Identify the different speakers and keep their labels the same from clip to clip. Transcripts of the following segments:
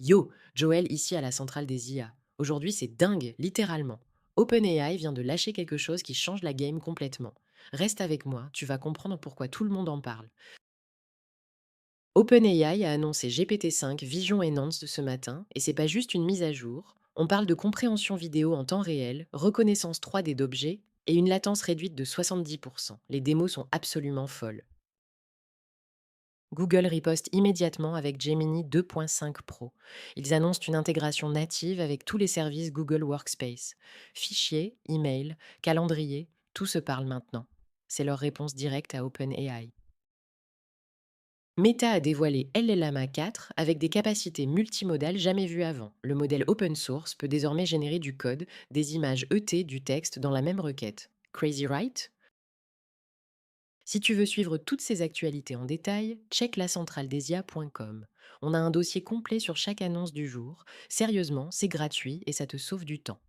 Speaker 1: Yo, Joël ici à la centrale des IA. Aujourd'hui, c'est dingue, littéralement. OpenAI vient de lâcher quelque chose qui change la game complètement. Reste avec moi, tu vas comprendre pourquoi tout le monde en parle. OpenAI a annoncé GPT-5 Vision Enhanced ce matin, et c'est pas juste une mise à jour. On parle de compréhension vidéo en temps réel, reconnaissance 3D d'objets et une latence réduite de 70%. Les démos sont absolument folles. Google riposte immédiatement avec Gemini 2.5 Pro. Ils annoncent une intégration native avec tous les services Google Workspace. Fichiers, emails, calendrier, tout se parle maintenant. C'est leur réponse directe à OpenAI. Meta a dévoilé LLaMA 4 avec des capacités multimodales jamais vues avant. Le modèle open source peut désormais générer du code, des images ET, du texte dans la même requête. Crazy right? Si tu veux suivre toutes ces actualités en détail, check lacentraledesia.com. On a un dossier complet sur chaque annonce du jour. Sérieusement, c'est gratuit et ça te sauve du temps.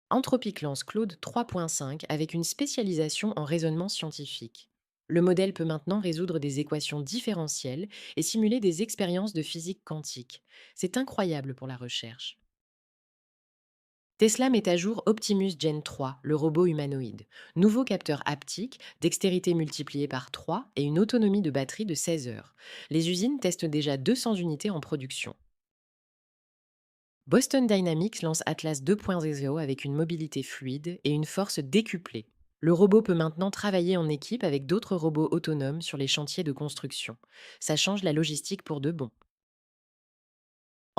Speaker 1: Anthropic lance Claude 3.5 avec une spécialisation en raisonnement scientifique. Le modèle peut maintenant résoudre des équations différentielles et simuler des expériences de physique quantique. C'est incroyable pour la recherche. Tesla met à jour Optimus Gen 3, le robot humanoïde. Nouveau capteur haptique, dextérité multipliée par 3 et une autonomie de batterie de 16 heures. Les usines testent déjà 200 unités en production. Boston Dynamics lance Atlas 2.0 avec une mobilité fluide et une force décuplée. Le robot peut maintenant travailler en équipe avec d'autres robots autonomes sur les chantiers de construction. Ça change la logistique pour de bon.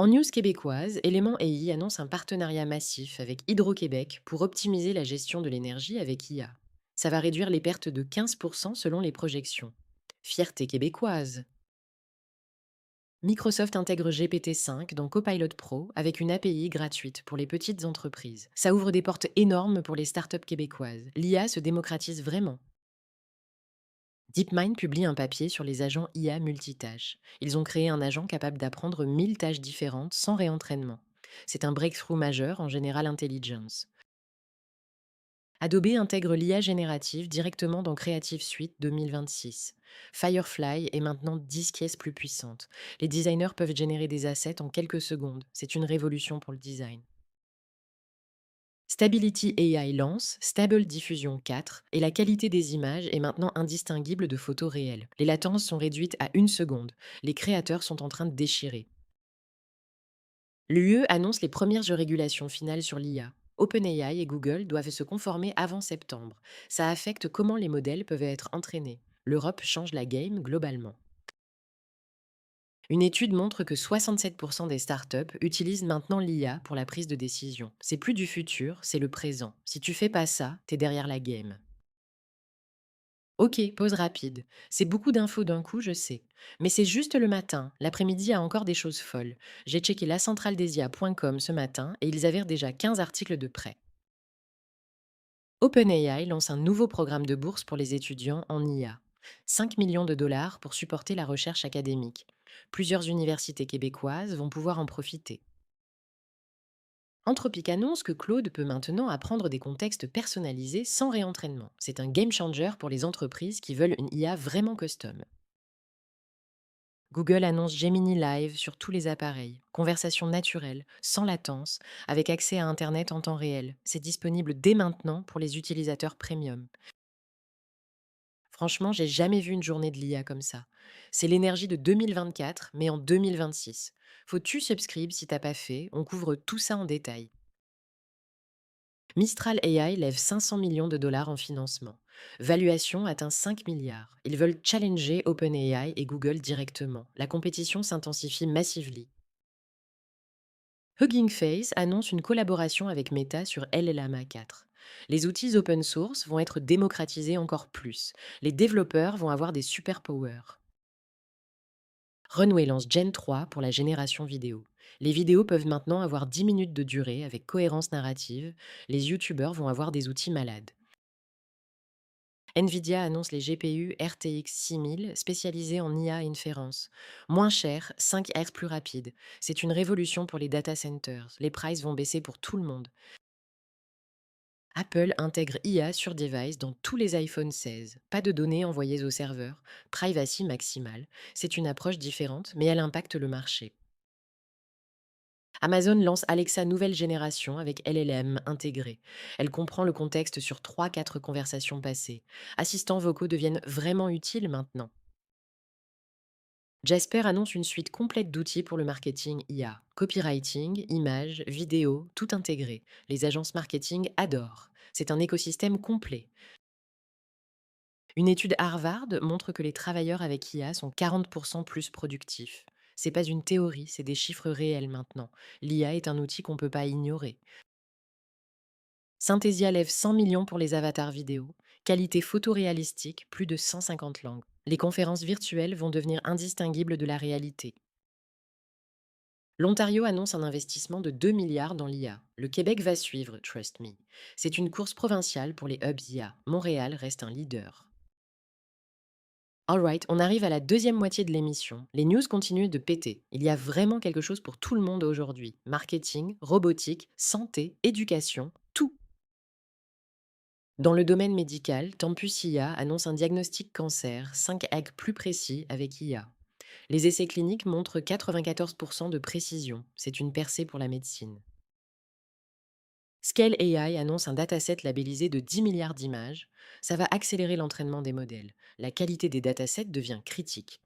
Speaker 1: En news québécoise, Élément AI annonce un partenariat massif avec Hydro-Québec pour optimiser la gestion de l'énergie avec IA. Ça va réduire les pertes de 15% selon les projections. Fierté québécoise. Microsoft intègre GPT-5 dans Copilot Pro avec une API gratuite pour les petites entreprises. Ça ouvre des portes énormes pour les startups québécoises. L'IA se démocratise vraiment. DeepMind publie un papier sur les agents IA multitâches. Ils ont créé un agent capable d'apprendre 1000 tâches différentes sans réentraînement. C'est un breakthrough majeur en General Intelligence. Adobe intègre l'IA générative directement dans Creative Suite 2026. Firefly est maintenant 10 pièces plus puissante. Les designers peuvent générer des assets en quelques secondes. C'est une révolution pour le design. Stability AI lance Stable Diffusion 4 et la qualité des images est maintenant indistinguible de photos réelles. Les latences sont réduites à une seconde. Les créateurs sont en train de déchirer. L'UE annonce les premières régulations finales sur l'IA. OpenAI et Google doivent se conformer avant septembre. Ça affecte comment les modèles peuvent être entraînés. L'Europe change la game globalement. Une étude montre que 67% des startups utilisent maintenant l'IA pour la prise de décision. C'est plus du futur, c'est le présent. Si tu fais pas ça, t'es derrière la game. Ok, pause rapide. C'est beaucoup d'infos d'un coup, je sais. Mais c'est juste le matin. L'après-midi a encore des choses folles. J'ai checké lacentraledesia.com ce matin et ils avaient déjà 15 articles de prêt. OpenAI lance un nouveau programme de bourse pour les étudiants en IA. 5 millions de dollars pour supporter la recherche académique. Plusieurs universités québécoises vont pouvoir en profiter. Anthropic annonce que Claude peut maintenant apprendre des contextes personnalisés sans réentraînement. C'est un game changer pour les entreprises qui veulent une IA vraiment custom. Google annonce Gemini Live sur tous les appareils. Conversation naturelle, sans latence, avec accès à Internet en temps réel. C'est disponible dès maintenant pour les utilisateurs premium. Franchement, j'ai jamais vu une journée de l'IA comme ça. C'est l'énergie de 2024, mais en 2026. Faut-tu subscribe si t'as pas fait, on couvre tout ça en détail. Mistral AI lève 500 millions de dollars en financement. Valuation atteint 5 milliards. Ils veulent challenger OpenAI et Google directement. La compétition s'intensifie massively. Hugging Face annonce une collaboration avec Meta sur LLaMA 4. Les outils open source vont être démocratisés encore plus. Les développeurs vont avoir des superpowers. Runway lance Gen 3 pour la génération vidéo. Les vidéos peuvent maintenant avoir 10 minutes de durée avec cohérence narrative. Les YouTubeurs vont avoir des outils malades. Nvidia annonce les GPU RTX 6000 spécialisés en IA Inference. Moins cher, 5x plus rapide. C'est une révolution pour les data centers. Les prices vont baisser pour tout le monde. Apple intègre IA sur device dans tous les iPhone 16. Pas de données envoyées au serveur. Privacy maximale. C'est une approche différente, mais elle impacte le marché. Amazon lance Alexa nouvelle génération avec LLM intégré. Elle comprend le contexte sur 3-4 conversations passées. Assistants vocaux deviennent vraiment utiles maintenant. Jasper annonce une suite complète d'outils pour le marketing IA. Copywriting, images, vidéos, tout intégré. Les agences marketing adorent. C'est un écosystème complet. Une étude Harvard montre que les travailleurs avec IA sont 40% plus productifs. C'est pas une théorie, c'est des chiffres réels maintenant. L'IA est un outil qu'on peut pas ignorer. Synthesia lève 100 millions pour les avatars vidéo. Qualité photoréalistique, plus de 150 langues. Les conférences virtuelles vont devenir indistinguibles de la réalité. L'Ontario annonce un investissement de 2 milliards dans l'IA. Le Québec va suivre, trust me. C'est une course provinciale pour les hubs IA. Montréal reste un leader. Alright, on arrive à la deuxième moitié de l'émission. Les news continuent de péter. Il y a vraiment quelque chose pour tout le monde aujourd'hui. Marketing, robotique, santé, éducation, tout. Dans le domaine médical, Tempus IA annonce un diagnostic cancer 5 hacks plus précis avec IA. Les essais cliniques montrent 94% de précision. C'est une percée pour la médecine. Scale AI annonce un dataset labellisé de 10 milliards d'images. Ça va accélérer l'entraînement des modèles. La qualité des datasets devient critique.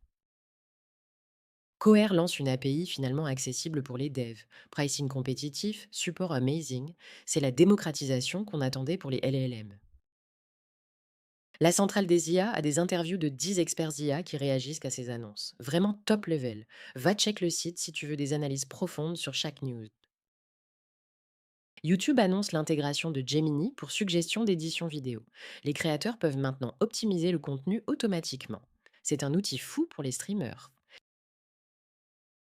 Speaker 1: Cohere lance une API finalement accessible pour les devs. Pricing compétitif, support amazing, c'est la démocratisation qu'on attendait pour les LLM. La centrale des IA a des interviews de 10 experts IA qui réagissent à ces annonces. Vraiment top level. Va check le site si tu veux des analyses profondes sur chaque news. YouTube annonce l'intégration de Gemini pour suggestion d'édition vidéo. Les créateurs peuvent maintenant optimiser le contenu automatiquement. C'est un outil fou pour les streamers.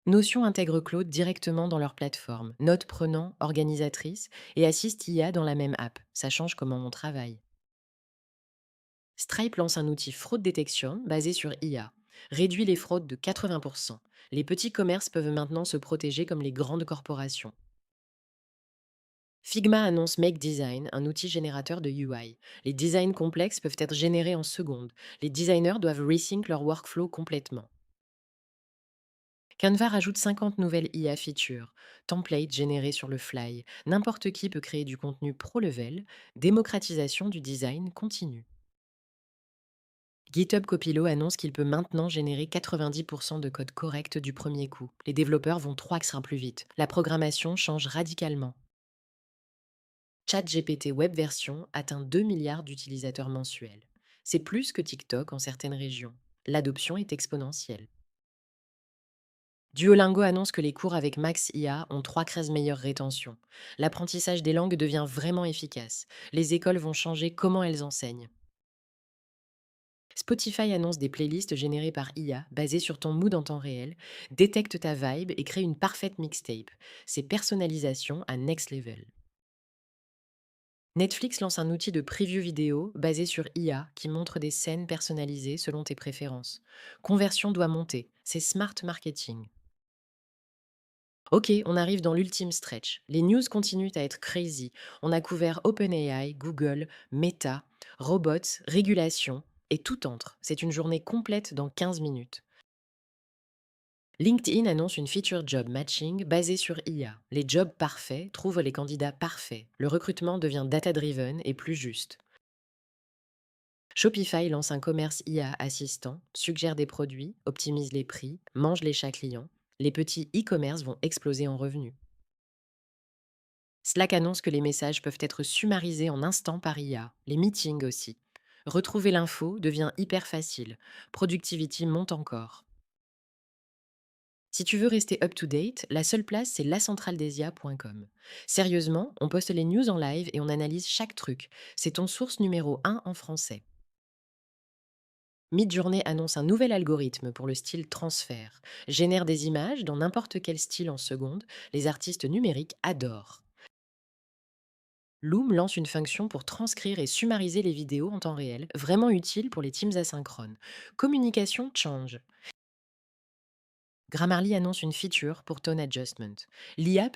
Speaker 1: Notion intègre Claude directement dans leur plateforme, note prenant, organisatrice et assiste IA dans la même app. Ça change comment on travaille. Stripe lance un outil fraude detection basé sur IA. Réduit les fraudes de 80%. Les petits commerces peuvent maintenant se protéger comme les grandes corporations. Figma annonce Make Design, un outil générateur de UI. Les designs complexes peuvent être générés en secondes. Les designers doivent resync leur workflow complètement. Canva rajoute 50 nouvelles IA features, templates générés sur le fly. N'importe qui peut créer du contenu pro-level, démocratisation du design continue. GitHub Copilot annonce qu'il peut maintenant générer 90% de code correct du premier coup. Les développeurs vont 3 x plus vite. La programmation change radicalement. ChatGPT Web Version atteint 2 milliards d'utilisateurs mensuels. C'est plus que TikTok en certaines régions. L'adoption est exponentielle. Duolingo annonce que les cours avec Max IA ont 3 meilleure rétention. L'apprentissage des langues devient vraiment efficace. Les écoles vont changer comment elles enseignent. Spotify annonce des playlists générées par IA basées sur ton mood en temps réel, détecte ta vibe et crée une parfaite mixtape. C'est personnalisation à next level. Netflix lance un outil de preview vidéo basé sur IA qui montre des scènes personnalisées selon tes préférences. Conversion doit monter, c'est smart marketing. Ok, on arrive dans l'ultime stretch. Les news continuent à être crazy. On a couvert OpenAI, Google, Meta, robots, régulation et tout entre. C'est une journée complète dans 15 minutes. LinkedIn annonce une feature job matching basée sur IA. Les jobs parfaits trouvent les candidats parfaits. Le recrutement devient data-driven et plus juste. Shopify lance un commerce IA assistant, suggère des produits, optimise les prix, mange les chats clients. Les petits e-commerce vont exploser en revenus. Slack annonce que les messages peuvent être summarisés en instant par IA, les meetings aussi. Retrouver l'info devient hyper facile. Productivity monte encore. Si tu veux rester up-to-date, la seule place, c'est lacentraldesia.com. Sérieusement, on poste les news en live et on analyse chaque truc. C'est ton source numéro 1 en français. Midjourney annonce un nouvel algorithme pour le style transfert. Génère des images dans n'importe quel style en seconde. Les artistes numériques adorent. Loom lance une fonction pour transcrire et summariser les vidéos en temps réel, vraiment utile pour les teams asynchrones. Communication change. Grammarly annonce une feature pour tone adjustment. L'IA